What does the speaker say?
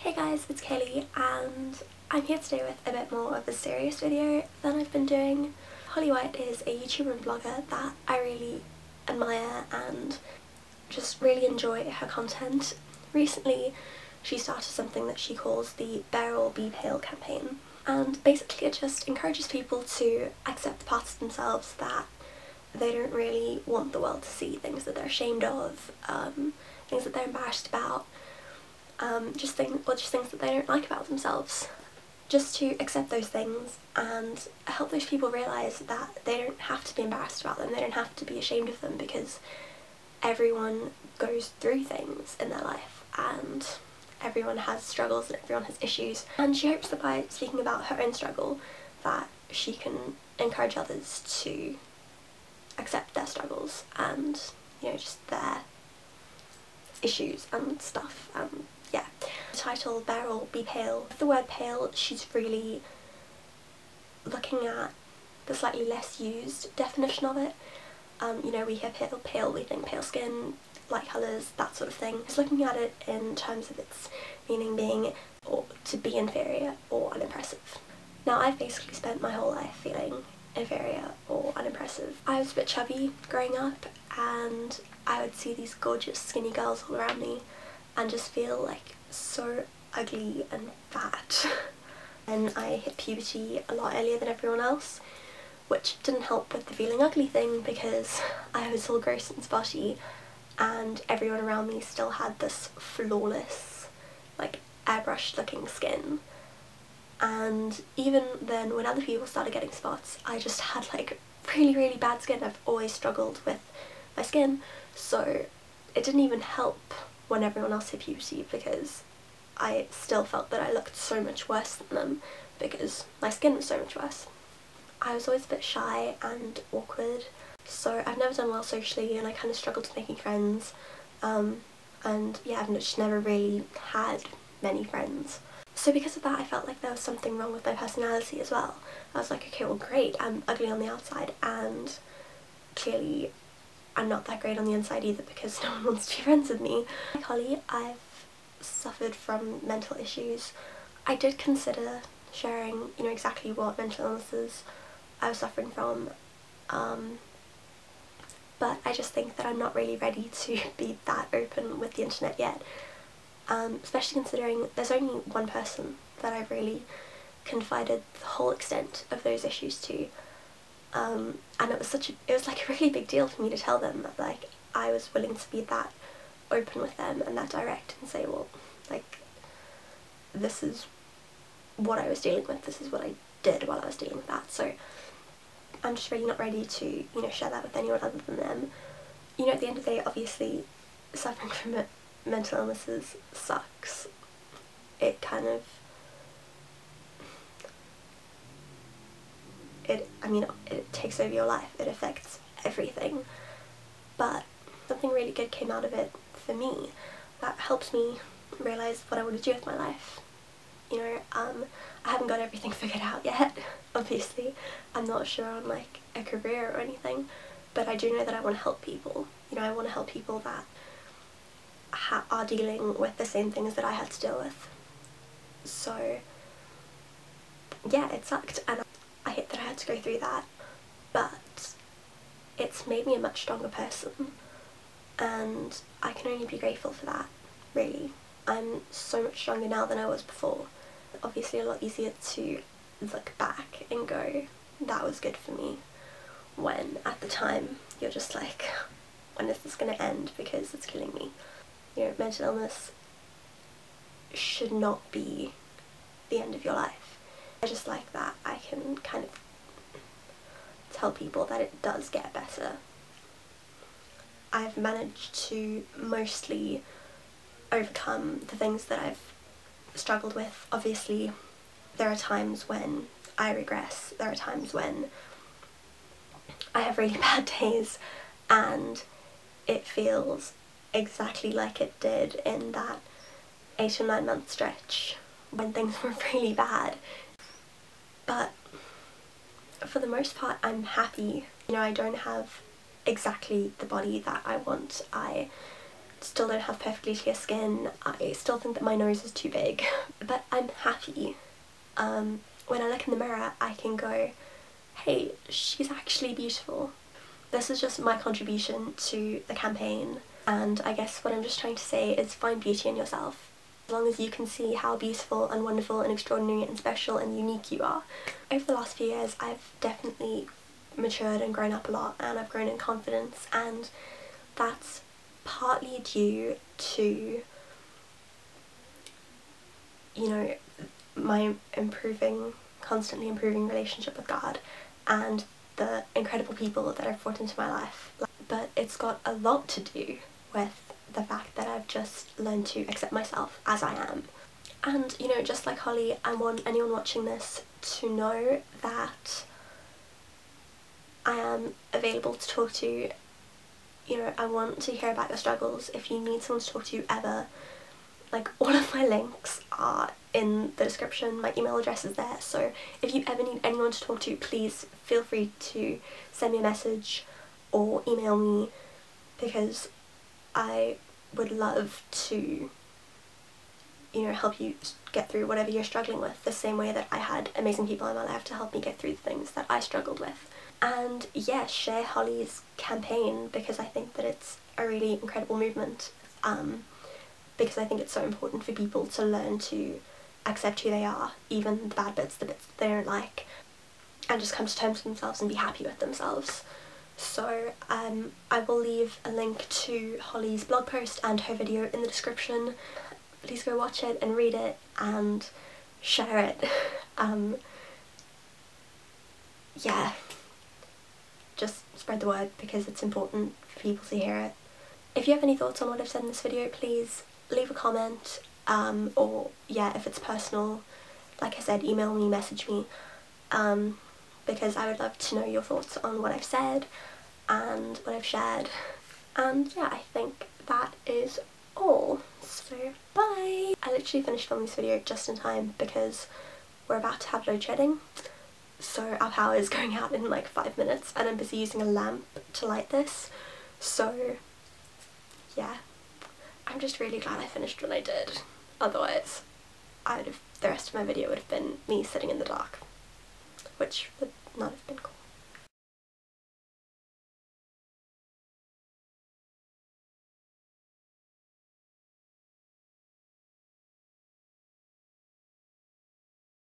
Hey guys, it's Kaylee and I'm here today with a bit more of a serious video than I've been doing. Holly White is a YouTuber and blogger that I really admire and just really enjoy her content. Recently she started something that she calls the Bear or Be Pale campaign, and basically it just encourages people to accept the parts of themselves that they don't really want the world to see, things that they're ashamed of, things that they're embarrassed about. Just things that they don't like about themselves. Just to accept those things and help those people realise that they don't have to be embarrassed about them, they don't have to be ashamed of them, because everyone goes through things in their life and everyone has struggles and everyone has issues. And she hopes that by speaking about her own struggle that she can encourage others to accept their struggles and, you know, just their issues and stuff. Yeah. The title, Bear or Be Pale. With the word pale, she's really looking at the slightly less used definition of it. You know, we hear pale, we think pale skin, light colours, that sort of thing. She's looking at it in terms of its meaning being or to be inferior or unimpressive. Now, I've basically spent my whole life feeling inferior or unimpressive. I was a bit chubby growing up and I would see these gorgeous skinny girls all around me and just feel like so ugly and fat. And I hit puberty a lot earlier than everyone else, which didn't help with the feeling ugly thing because I was all gross and spotty and everyone around me still had this flawless, like airbrushed looking skin. And even then, when other people started getting spots, I just had like really bad skin. I've always struggled with my skin, so it didn't even help when everyone else hit puberty because I still felt that I looked so much worse than them because my skin was so much worse. I was always a bit shy and awkward, so I've never done well socially and I kind of struggled with making friends, and yeah, I've just never really had many friends. So because of that, I felt like there was something wrong with my personality as well. I was like, okay, well great, I'm ugly on the outside and clearly I'm not that great on the inside either because no one wants to be friends with me. Like Holly, I've suffered from mental issues. I did consider sharing, you know, exactly what mental illnesses I was suffering from, but I just think that I'm not really ready to be that open with the internet yet. Especially considering there's only one person that I've really confided the whole extent of those issues to, and it was like a really big deal for me to tell them that like I was willing to be that open with them and that direct and say, well, like, this is what I was dealing with, this is what I did while I was dealing with that. So I'm just really not ready to, you know, share that with anyone other than them. You know, at the end of the day, obviously suffering from mental illnesses sucks. It kind of, it takes over your life, it affects everything, but something really good came out of it for me that helps me realise what I want to do with my life. You know, I haven't got everything figured out yet, obviously. I'm not sure on like a career or anything, but I do know that I want to help people. You know, I want to help people that are dealing with the same things that I had to deal with. So yeah, it sucked and I hate that I had to go through that, but it's made me a much stronger person and I can only be grateful for that, really. I'm so much stronger now than I was before. Obviously a lot easier to look back and go, that was good for me, when at the time you're just like, when is this going to end because it's killing me. You know, mental illness should not be the end of your life. I just like that I can kind of tell people that it does get better. I've managed to mostly overcome the things that I've struggled with. Obviously there are times when I regress, there are times when I have really bad days and it feels exactly like it did in that 8 or 9 month stretch when things were really bad. But for the most part I'm happy. You know, I don't have exactly the body that I want. I still don't have perfectly clear skin. I still think that my nose is too big, but I'm happy. When I look in the mirror, I can go, hey, she's actually beautiful. This is just my contribution to the campaign, and I guess what I'm just trying to say is find beauty in yourself. As long as you can see how beautiful and wonderful and extraordinary and special and unique you are. Over the last few years, I've definitely matured and grown up a lot, and I've grown in confidence, and that's partly due to, you know, my constantly improving relationship with God and the incredible people that I've brought into my life. But it's got a lot to do with the fact that I've just learned to accept myself as I am. And, you know, just like Holly, I want anyone watching this to know that I am available to talk to. You know, I want to hear about your struggles. If you need someone to talk to ever, like, all of my links are in the description, my email address is there, so if you ever need anyone to talk to, please feel free to send me a message or email me, because I would love to, you know, help you get through whatever you're struggling with, the same way that I had amazing people in my life to help me get through the things that I struggled with. And yeah, share Holly's campaign, because I think that it's a really incredible movement, because I think it's so important for people to learn to accept who they are, even the bad bits, the bits they don't like, and just come to terms with themselves and be happy with themselves. So I will leave a link to Holly's blog post and her video in the description. Please go watch it and read it and share it. Yeah, just spread the word, because it's important for people to hear it. If you have any thoughts on what I've said in this video, please leave a comment, or yeah, if it's personal, like I said, email me, message me, because I would love to know your thoughts on what I've said and what I've shared. And yeah, I think that is all. So bye! I literally finished filming this video just in time because we're about to have load shedding, so our power is going out in like 5 minutes and I'm busy using a lamp to light this. So yeah, I'm just really glad I finished when I did. Otherwise, the rest of my video would have been me sitting in the dark, which would